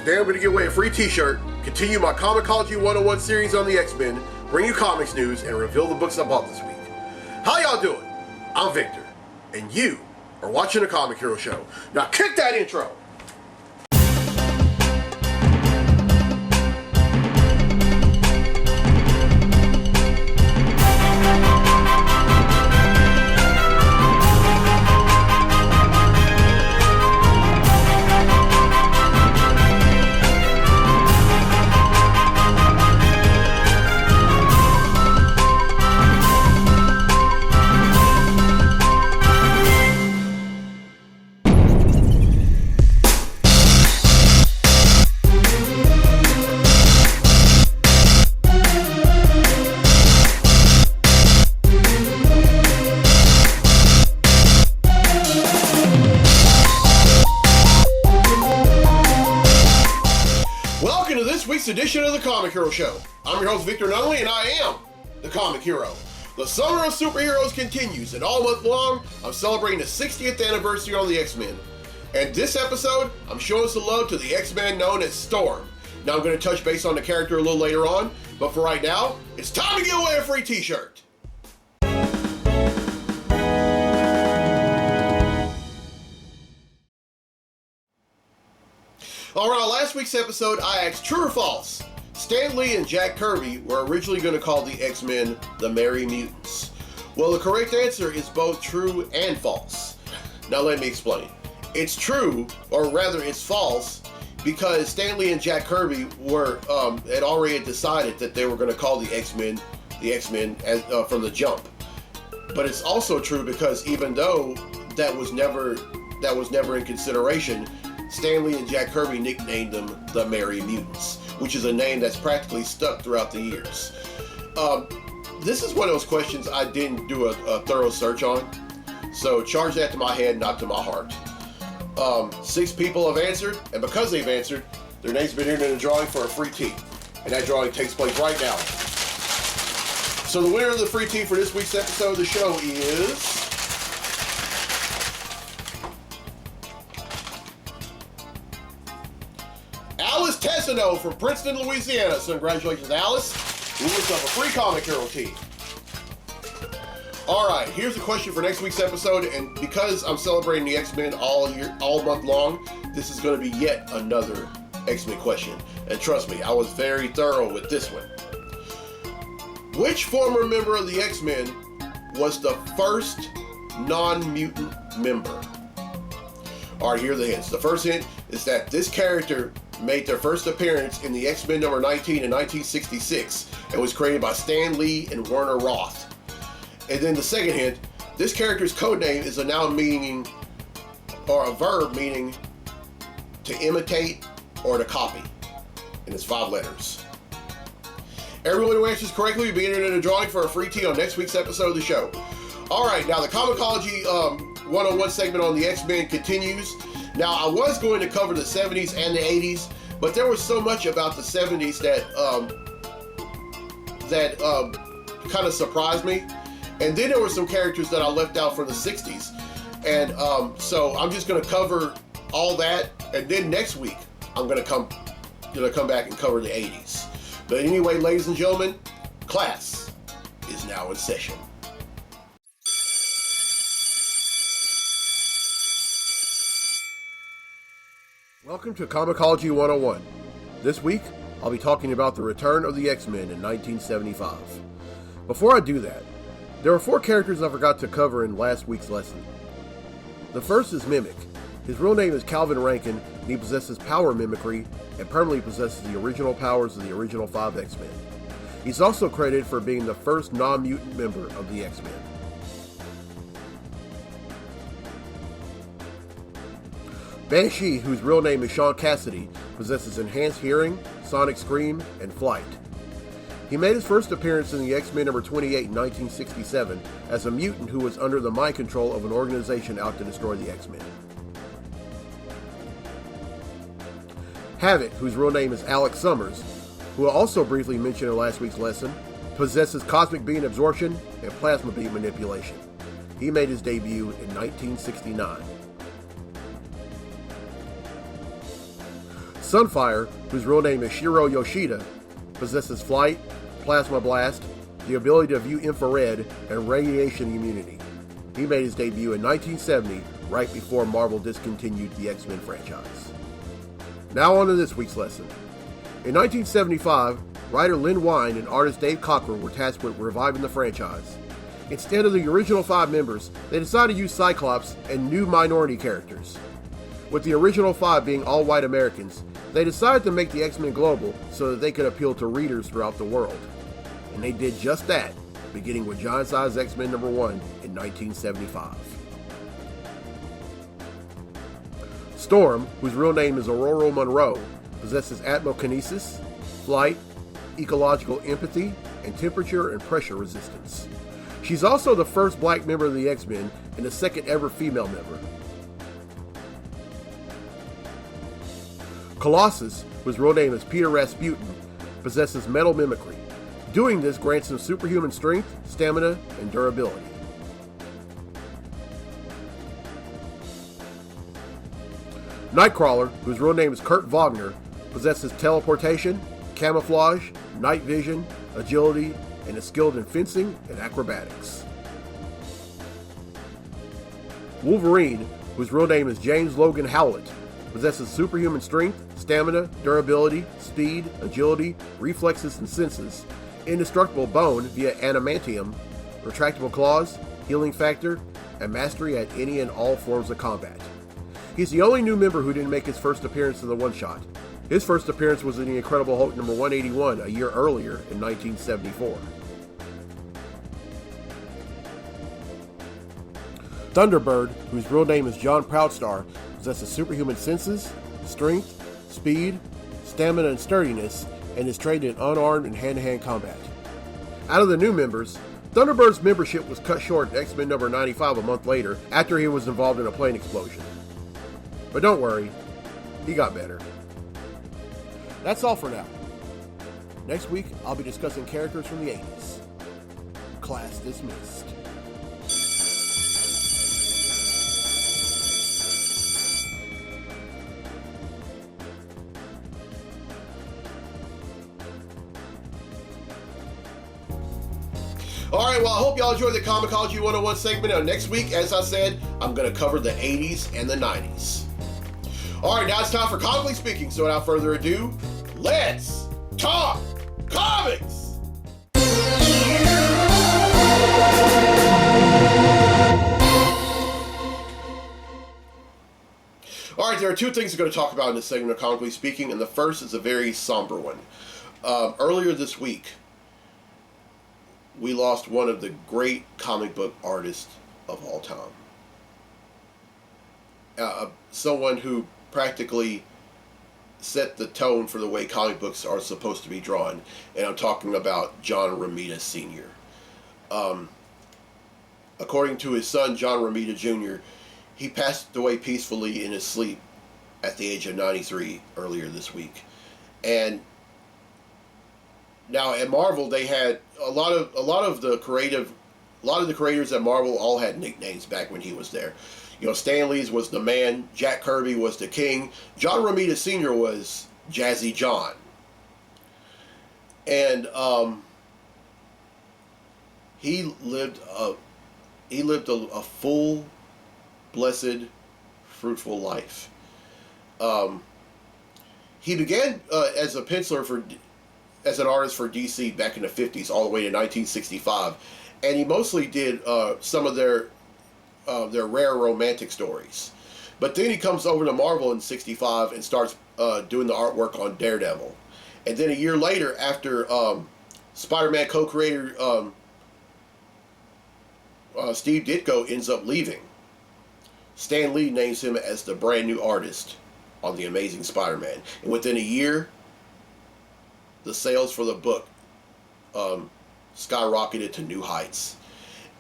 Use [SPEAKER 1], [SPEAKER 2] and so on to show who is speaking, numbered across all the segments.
[SPEAKER 1] Today I'm going to give away a free t-shirt, continue my Comicology 101 series on the X-Men, bring you comics news, and reveal the books I bought this week. How y'all doing? I'm Victor, and you are watching the Comic Hero Show. Now kick that intro! Edition of the Comic Hero Show. I'm your host Victor Nunley, and I am the Comic Hero. The summer of superheroes continues, and all month long I'm celebrating the 60th anniversary on the X-Men. And this episode, I'm showing some love to the X-Men known as Storm. Now I'm going to touch base on the character a little later on, but for right now, it's time to give away a free t-shirt. Alright, on last week's episode, I asked true or false. Stan Lee and Jack Kirby were originally going to call the X-Men the Merry Mutants. Well, the correct answer is both true and false. Now let me explain. It's true, or rather it's false, because Stan Lee and Jack Kirby had already decided that they were going to call the X-Men from the jump. But it's also true because even though that was never in consideration, Stan Lee and Jack Kirby nicknamed them the Merry Mutants, which is a name that's practically stuck throughout the years. This is one of those questions I didn't do a thorough search on, so charge that to my head, not to my heart. 6 people have answered, and because they've answered, their names have been entered in a drawing for a free tee, and that drawing takes place right now. So the winner of the free tee for this week's episode of the show is Tessino from Princeton, Louisiana. So congratulations, Alice. You win yourself a free Comic Hero tee. Alright, here's the question for next week's episode, and because I'm celebrating the X-Men all month long, this is going to be yet another X-Men question. And trust me, I was very thorough with this one. Which former member of the X-Men was the first non-mutant member? Alright, here are the hints. The first hint is that this character made their first appearance in the X-Men number 19 in 1966 and was created by Stan Lee and Werner Roth. And then the second hint, this character's code name is a noun meaning, or a verb meaning to imitate or to copy. And it's 5 letters. Everyone who answers correctly will be entered in a drawing for a free tee on next week's episode of the show. Alright, now the Comicology 101 segment on the X-Men continues. Now, I was going to cover the 70s and the 80s, but there was so much about the 70s that kind of surprised me. And then there were some characters that I left out from the 60s. And so I'm just going to cover all that. And then next week, I'm going to come back and cover the 80s. But anyway, ladies and gentlemen, class is now in session. Welcome to Comicology 101. This week, I'll be talking about the return of the X-Men in 1975. Before I do that, there are 4 characters I forgot to cover in last week's lesson. The first is Mimic. His real name is Calvin Rankin, and he possesses power mimicry and permanently possesses the original powers of the original 5 X-Men. He's also credited for being the first non-mutant member of the X-Men. Banshee, whose real name is Sean Cassidy, possesses enhanced hearing, sonic scream, and flight. He made his first appearance in the X-Men number 28 in 1967 as a mutant who was under the mind control of an organization out to destroy the X-Men. Havoc, whose real name is Alex Summers, who I also briefly mentioned in last week's lesson, possesses cosmic beam absorption and plasma beam manipulation. He made his debut in 1969. Sunfire, whose real name is Shiro Yoshida, possesses flight, plasma blast, the ability to view infrared, and radiation immunity. He made his debut in 1970, right before Marvel discontinued the X-Men franchise. Now on to this week's lesson. In 1975, writer Len Wein and artist Dave Cockrum were tasked with reviving the franchise. Instead of the original 5 members, they decided to use Cyclops and new minority characters. With the original 5 being all white Americans, they decided to make the X-Men global so that they could appeal to readers throughout the world. And they did just that, beginning with Giant Size X-Men #1 in 1975. Storm, whose real name is Aurora Monroe, possesses atmokinesis, flight, ecological empathy, and temperature and pressure resistance. She's also the first black member of the X-Men and the second ever female member. Colossus, whose real name is Peter Rasputin, possesses metal mimicry. Doing this grants him superhuman strength, stamina, and durability. Nightcrawler, whose real name is Kurt Wagner, possesses teleportation, camouflage, night vision, agility, and is skilled in fencing and acrobatics. Wolverine, whose real name is James Logan Howlett, possesses superhuman strength, stamina, durability, speed, agility, reflexes and senses, indestructible bone via adamantium, retractable claws, healing factor, and mastery at any and all forms of combat. He's the only new member who didn't make his first appearance in the one-shot. His first appearance was in The Incredible Hulk #181 a year earlier in 1974. Thunderbird, whose real name is John Proudstar, possesses superhuman senses, strength, speed, stamina, and sturdiness, and is trained in unarmed and hand-to-hand combat. Out of the new members, Thunderbird's membership was cut short in X-Men #95 a month later after he was involved in a plane explosion. But don't worry, he got better. That's all for now. Next week, I'll be discussing characters from the 80s. Class dismissed. Alright, well, I hope y'all enjoyed the Comicology 101 segment. Now, next week, as I said, I'm going to cover the 80s and the 90s. Alright, now it's time for Comically Speaking, so without further ado, let's talk comics! Alright, there are 2 things I'm going to talk about in this segment of Comically Speaking, and the first is a very somber one. Earlier this week, we lost one of the great comic book artists of all time. Someone who practically set the tone for the way comic books are supposed to be drawn. And I'm talking about John Romita Sr. According to his son, John Romita Jr., he passed away peacefully in his sleep at the age of 93 earlier this week. And now at Marvel, they had a lot of the creators at Marvel all had nicknames back when he was there. You know, Stan Lee's was the Man, Jack Kirby was the King, John Romita Sr. was Jazzy John. And he lived a full, blessed, fruitful life. He began as a penciler as an artist for DC back in the 50s all the way to 1965, and he mostly did some of their rare romantic stories. But then he comes over to Marvel in 65 and starts doing the artwork on Daredevil. And then a year later, after Spider-Man co-creator Steve Ditko ends up leaving, Stan Lee names him as the brand new artist on The Amazing Spider-Man. And within a year, the sales for the book skyrocketed to new heights.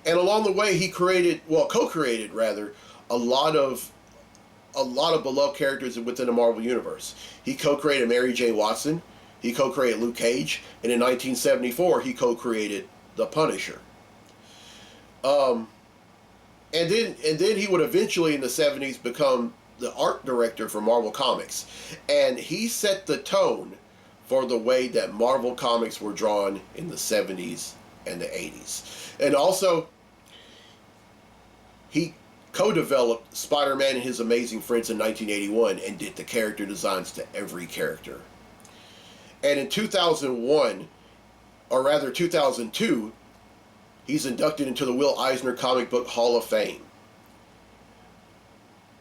[SPEAKER 1] And along the way, he co-created a lot of beloved characters within the Marvel Universe. He co-created Mary J. Watson. He co-created Luke Cage, and in 1974, he co-created The Punisher. And then he would eventually, in the 70s, become the art director for Marvel Comics, and he set the tone for the way that Marvel Comics were drawn in the 70s and the 80s. And also, he co-developed Spider-Man and His Amazing Friends in 1981 and did the character designs to every character. And in 2001, or rather 2002, he's inducted into the Will Eisner Comic Book Hall of Fame.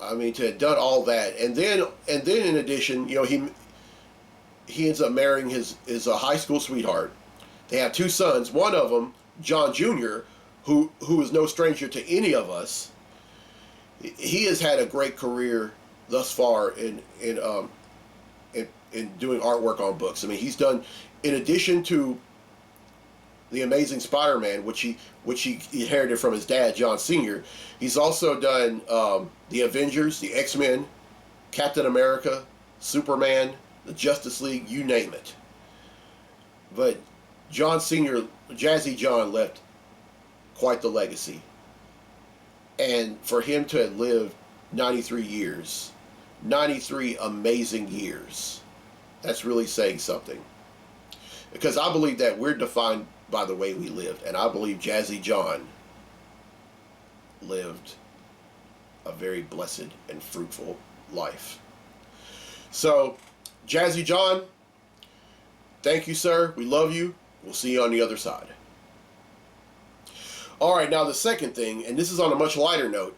[SPEAKER 1] I mean, to have done all that, and then in addition, you know, he ends up marrying his high school sweetheart. They have two sons. One of them, John Jr., who is no stranger to any of us. He has had a great career thus far in doing artwork on books. I mean, he's done, in addition to The Amazing Spider-Man, which he inherited from his dad, John Sr., he's also done the Avengers, the X-Men, Captain America, Superman, the Justice League, you name it. But John Sr., Jazzy John, left quite the legacy. And for him to have lived 93 years, 93 amazing years, that's really saying something. Because I believe that we're defined by the way we lived. And I believe Jazzy John lived a very blessed and fruitful life. So, Jazzy John, thank you, sir. We love you. We'll see you on the other side. All right, now the second thing, and this is on a much lighter note,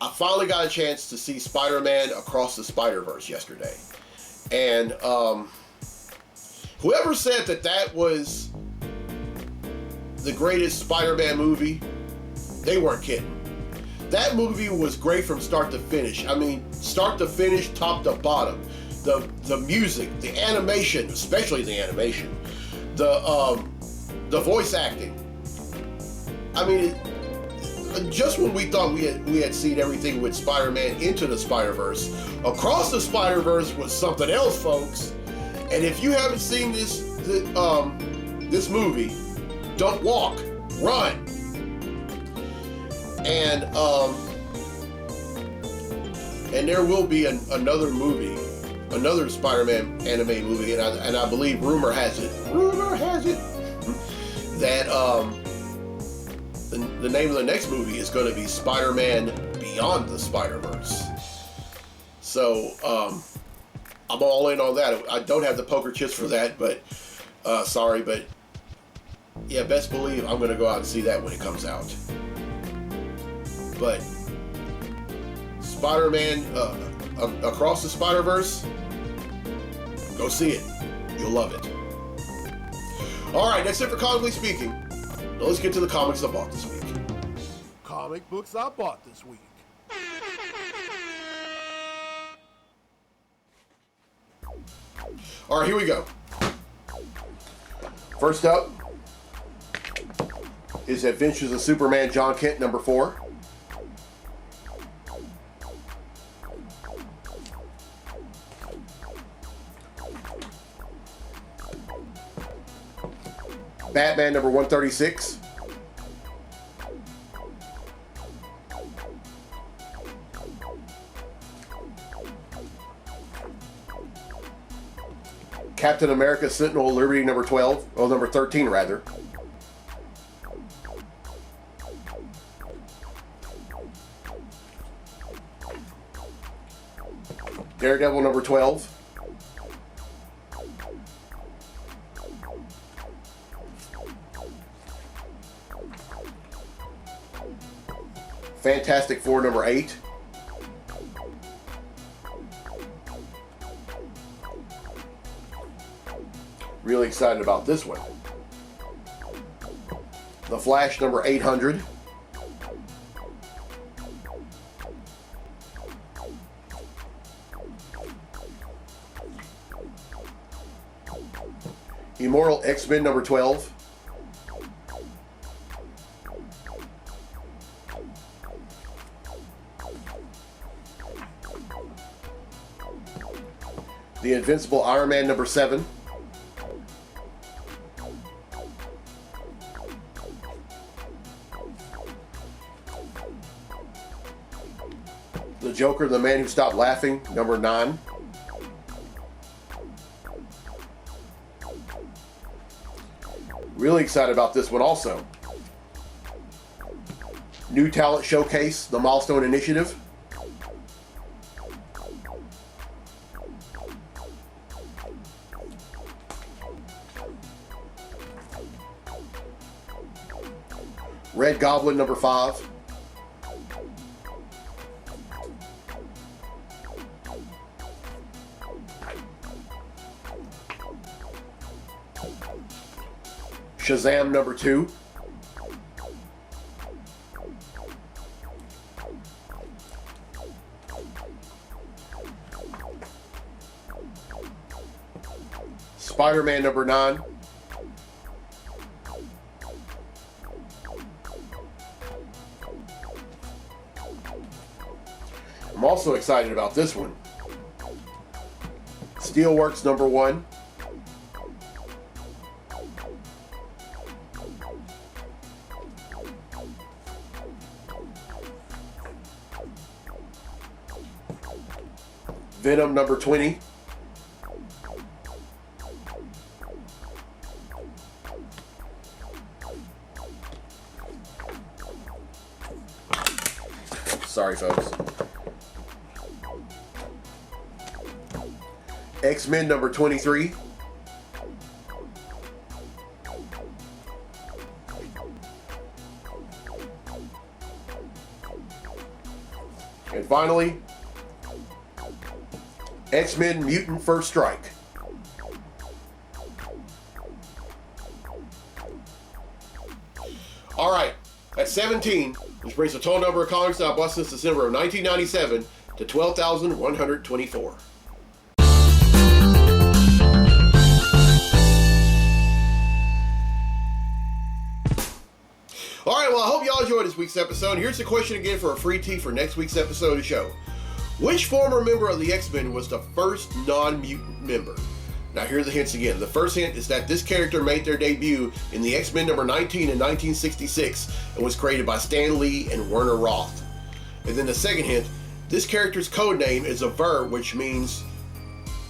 [SPEAKER 1] I finally got a chance to see Spider-Man Across the Spider-Verse yesterday. And whoever said that was the greatest Spider-Man movie, they weren't kidding. That movie was great from start to finish. I mean, start to finish, top to bottom. The music, the animation, especially the animation, the voice acting. I mean, just when we thought we had seen everything with Spider-Man Into the Spider-Verse, Across the Spider-Verse was something else, folks. And if you haven't seen this movie, don't walk, run. And there will be another movie, another Spider-Man anime movie, and I believe rumor has it that the name of the next movie is going to be Spider-Man Beyond the Spider-Verse. So I'm all in on that. I don't have the poker chips for that, but sorry, but yeah, best believe I'm going to go out and see that when it comes out. But Spider-Man Across the Spider-Verse, go see it. You'll love it. All right, that's it for Comically Speaking. Now let's get to the comics I bought this week.
[SPEAKER 2] Comic books I bought this week.
[SPEAKER 1] All right, here we go. First up is Adventures of Superman John Kent, number 4. Batman number 136. Captain America Sentinel of Liberty number 12. Oh, number 13 rather. Daredevil number 12. Fantastic Four number 8. Really excited about this one. The Flash number 800. Immortal X-Men number 12. The Invincible Iron Man number 7. The Joker, the Man Who Stopped Laughing, number 9. Really excited about this one also. New Talent Showcase, the Milestone Initiative. Red Goblin, number 5. Shazam, number 2. Spider-Man, number 9. I'm also excited about this one. Steelworks, number 1. Venom, number 20. Sorry, folks. X-Men, number 23. And finally, X-Men Mutant First Strike. All right, at 17, which brings the total number of comics that I bought since December of 1997 to 12,124. All right, well, I hope y'all enjoyed this week's episode. Here's the question again for a free tee for next week's episode of the show. Which former member of the X-Men was the first non-mutant member? Now, here are the hints again. The first hint is that this character made their debut in the X-Men number 19 in 1966 and was created by Stan Lee and Werner Roth. And then the second hint, this character's code name is a verb which means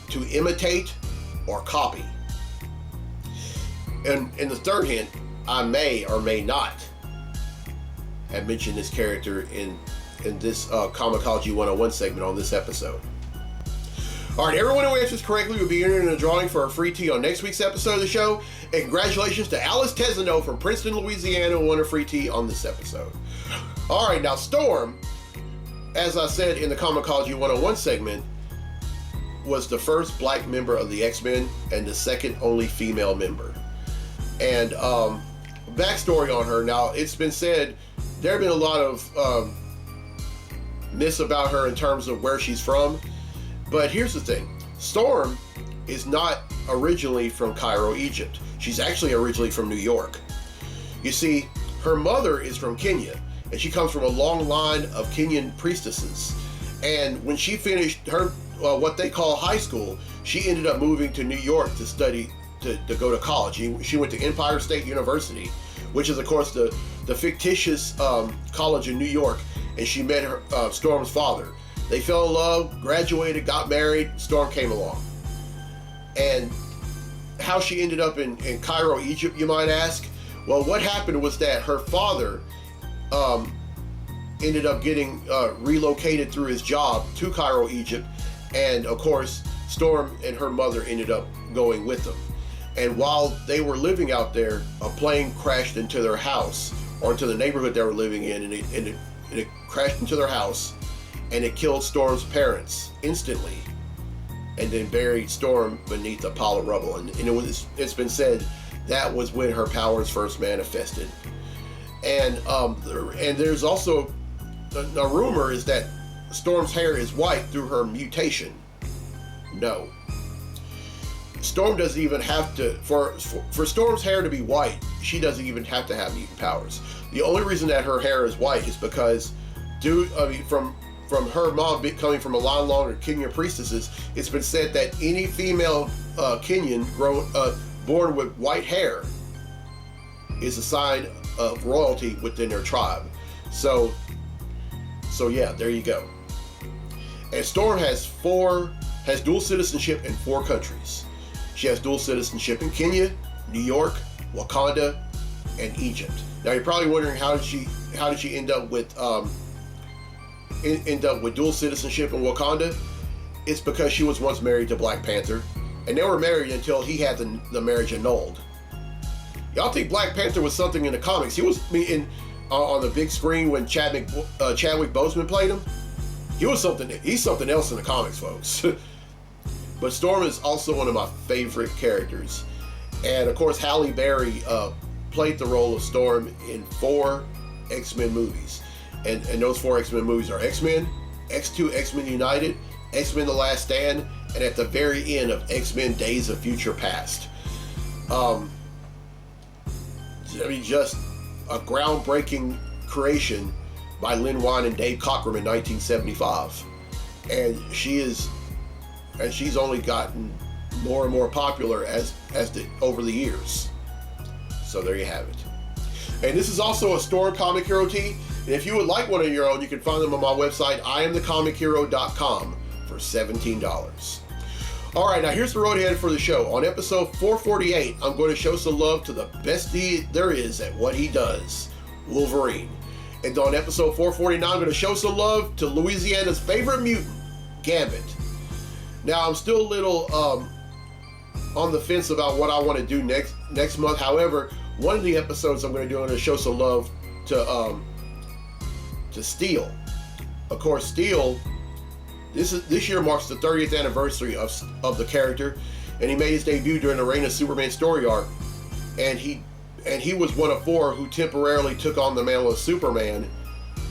[SPEAKER 1] to imitate or copy. And the third hint, I may or may not have mentioned this character in this Comicology 101 segment on this episode. All right, everyone who answers correctly will be entered in a drawing for a free tee on next week's episode of the show. And congratulations to Alice Tesano from Princeton, Louisiana, who won a free tee on this episode. All right, now Storm, as I said in the Comicology 101 segment, was the first black member of the X-Men and the second only female member. And backstory on her, now it's been said there have been a lot of myths about her in terms of where she's from. But here's the thing. Storm is not originally from Cairo, Egypt. She's actually originally from New York. You see, her mother is from Kenya, and she comes from a long line of Kenyan priestesses. And when she finished her what they call high school, she ended up moving to New York to study, to go to college. She went to Empire State University, which is, of course, the fictitious college in New York, and she met her Storm's father. They fell in love, graduated, got married. Storm came along. And how she ended up in Cairo, Egypt, you might ask? Well, what happened was that her father ended up getting relocated through his job to Cairo, Egypt. And of course, Storm and her mother ended up going with them. And while they were living out there, a plane crashed into their house, or into the neighborhood they were living in, and it crashed into their house. And it killed Storm's parents instantly, and then buried Storm beneath a pile of rubble. And it's been said that was when her powers first manifested. And there's also a rumor is that Storm's hair is white through her mutation. No, Storm doesn't even have to. For Storm's hair to be white, she doesn't even have to have mutant powers. The only reason that her hair is white is because, from her mom coming from a line long of Kenyan priestesses, it's been said that any female Kenyan born with white hair is a sign of royalty within their tribe. So yeah, there you go. And Storm has dual citizenship in 4 countries. She has dual citizenship in Kenya, New York, Wakanda, and Egypt. Now you're probably wondering how did she end up with dual citizenship in Wakanda? It's because she was once married to Black Panther, and they were married until he had the marriage annulled. Y'all think Black Panther was something in the comics? He was on the big screen when Chadwick Boseman played him. He's something else in the comics, folks. But Storm is also one of my favorite characters. And of course, Halle Berry played the role of Storm in 4 X-Men movies. And those 4 X-Men movies are X-Men, X2 X-Men United, X-Men The Last Stand, and at the very end of X-Men Days of Future Past. Just a groundbreaking creation by Lynn Wein and Dave Cockrum in 1975. And she's only gotten more and more popular over the years. So there you have it. And this is also a Storm Comic Hero tee. And if you would like one of your own, you can find them on my website, IamTheComicHero.com, for $17. All right, now here's the road ahead for the show. On episode 448, I'm going to show some love to the best there is at what he does, Wolverine. And on episode 449, I'm going to show some love to Louisiana's favorite mutant, Gambit. Now, I'm still a little on the fence about what I want to do next month. However, one of the episodes I'm going to do, I'm going to show some love to Steel. Of course, Steel. This year marks the 30th anniversary of the character, and he made his debut during the Reign of Superman story arc, and he was one of 4 who temporarily took on the mantle of Superman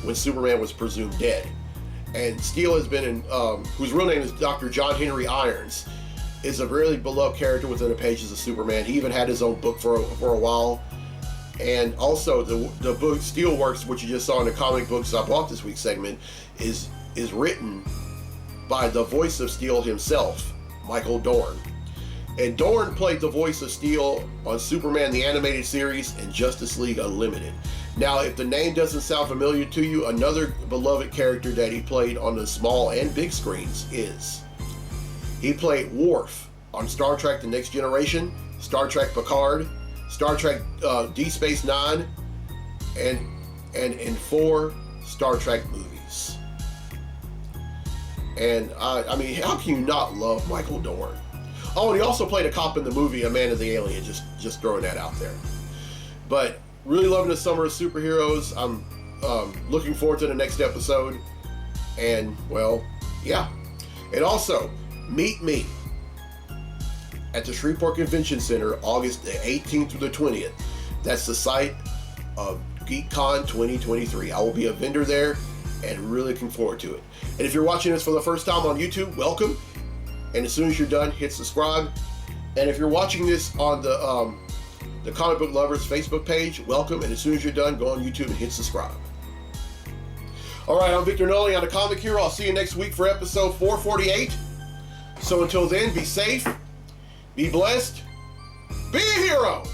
[SPEAKER 1] when Superman was presumed dead. And Steel has been in, whose real name is Dr. John Henry Irons, is a really beloved character within the pages of Superman. He even had his own book for a while. And also the book Steelworks, which you just saw in the comic books I bought this week segment, is written by the voice of Steel himself, Michael Dorn. And Dorn played the voice of Steel on Superman the Animated Series and Justice League Unlimited. Now, if the name doesn't sound familiar to you, another beloved character that he played on the small and big screens is he played Worf on Star Trek The Next Generation, Star Trek Picard, Star Trek Deep Space Nine, and in 4 Star Trek movies. And I mean, how can you not love Michael Dorn? Oh, and he also played a cop in the movie A Man of the Alien, just throwing that out there. But really loving the summer of superheroes. I'm looking forward to the next episode. And, well, yeah. And also, meet me at the Shreveport Convention Center, August the 18th through the 20th. That's the site of GeekCon 2023. I will be a vendor there and really looking forward to it. And if you're watching this for the first time on YouTube, welcome. And as soon as you're done, hit subscribe. And if you're watching this on the Comic Book Lovers Facebook page, welcome. And as soon as you're done, go on YouTube and hit subscribe. All right, I'm Victor Nolly on the Comic Hero. I'll see you next week for episode 448. So until then, be safe, be blessed, be a hero.